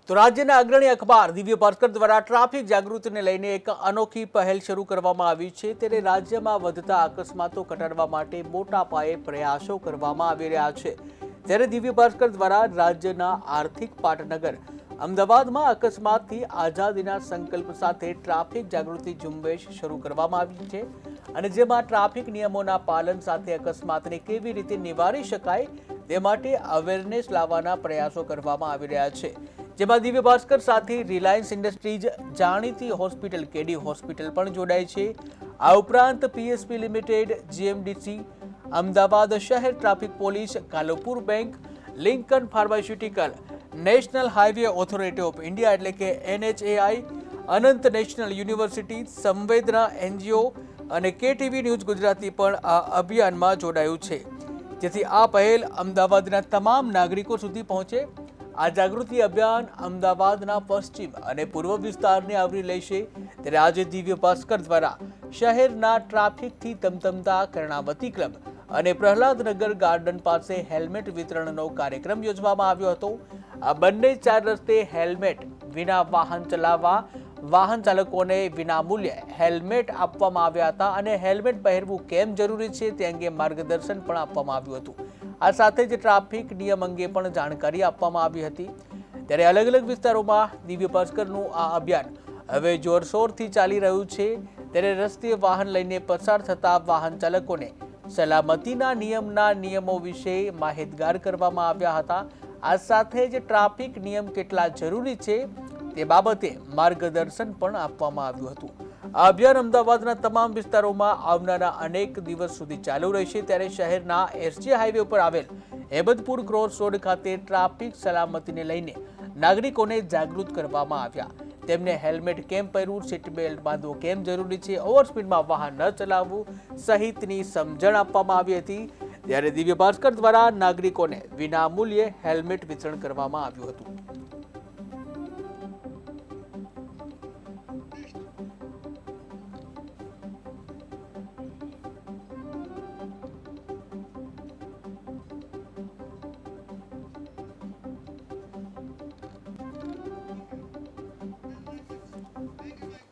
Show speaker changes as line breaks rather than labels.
તો રાજ્યના અગ્રણી અખબાર દિવ્ય ભાસ્કર દ્વારા ટ્રાફિક જાગૃતિને લઈને એક અનોખી પહેલ શરૂ કરવામાં આવી છે। ત્યારે રાજ્યમાં વધતા અકસ્માતો ઘટાડવા માટે મોટા પાયે પ્રયાસો કરવામાં આવી રહ્યા છે। ત્યારે દિવ્ય ભાસ્કર દ્વારા રાજ્યના આર્થિક પાટનગર અમદાવાદમાં અકસ્માતથી આઝાદીના સંકલ્પ સાથે ટ્રાફિક જાગૃતિ ઝુંબેશ શરૂ કરવામાં આવી છે અને જેમાં ટ્રાફિક નિયમોના પાલન સાથે અકસ્માતને કેવી રીતે નિવારી શકાય તે માટે અવેરનેસ લાવવાના પ્રયાસો કરવામાં આવી રહ્યા છે। જેમાં દિવ્ય ભાસ્કર સાથે રિલાયન્સ ઇન્ડસ્ટ્રીઝ, જાણીતી હોસ્પિટલ કેડી હોસ્પિટલ પણ જોડાય છે। આ ઉપરાંત પીએસપી લિમિટેડ, જીએમડીસી, અમદાવાદ શહેર traffic police, Kalupur bank, Lincoln pharmaceutical, national highway authority of India એટલે કે NHAI, અનંત નેશનલ યુનિવર્સિટી, સંવેદના એનજીઓ અને કેટીવી ન્યૂઝ ગુજરાતી પણ આ અભિયાનમાં જોડાયું છે, જેથી આ પહેલ અમદાવાદના તમામ નાગરિકો સુધી પહોંચે। આ જાગૃતિ અભિયાન અમદાવાદના પશ્ચિમ અને પૂર્વ વિસ્તારને આવરી લેશે। ત્યારે આજે દિવ્ય ભાસ્કર દ્વારા શહેરના ટ્રાફિકથી ધમધમતા કર્ણાવતી ક્લબ અને પ્રહલાદનગર ગાર્ડન પાસે હેલ્મેટ વિતરણનો કાર્યક્રમ યોજવામાં આવ્યો હતો। આ બંને 4 રસ્તે હેલ્મેટ વિના વાહન ચલાવવા વાહન ચાલકોને વિનામૂલ્યે હેલ્મેટ આપવામાં આવ્યા હતા અને હેલ્મેટ પહેરવું કેમ જરૂરી છે તે અંગે માર્ગદર્શન પણ આપવામાં આવ્યું હતું। આ સાથે જ ટ્રાફિક નિયમ અંગે પણ જાણકારી આપવામાં આવી હતી। ત્યારે અલગ અલગ વિસ્તારોમાં દિવ્ય ભાસ્કરનું આ અભિયાન હવે જોરશોરથી ચાલી રહ્યું છે। ત્યારે રસ્તે વાહન લઈને પસાર થતા વાહન ચાલકોને સલામતીના નિયમો વિશે માહિતગાર કરવામાં આવ્યા હતા। આ સાથે જ ટ્રાફિક નિયમ કેટલા જરૂરી છે તે બાબતે માર્ગદર્શન પણ આપવામાં આવ્યું હતું। આ અભિયાન અમદાવાદના તમામ વિસ્તારોમાં આવનારા અનેક દિવસ સુધી ચાલુ રહેશે। ત્યારે શહેરના એસજી હાઈવે ઉપર આવેલ હેબતપુર ક્રોસ રોડ ખાતે ટ્રાફિક સલામતીને લઈને નાગરિકોને જાગૃત કરવામાં આવ્યા। તેમને હેલ્મેટ કેમ પહેરવું, સીટ બેલ્ટ બાંધવું કેમ જરૂરી છે, ઓવરસ્પીડમાં વાહન ન ચલાવવું સહિતની સમજણ આપવામાં આવી હતી। ત્યારે દિવ્ય ભાસ્કર દ્વારા નાગરિકોને વિનામૂલ્યે હેલ્મેટ વિતરણ કરવામાં આવ્યું હતું।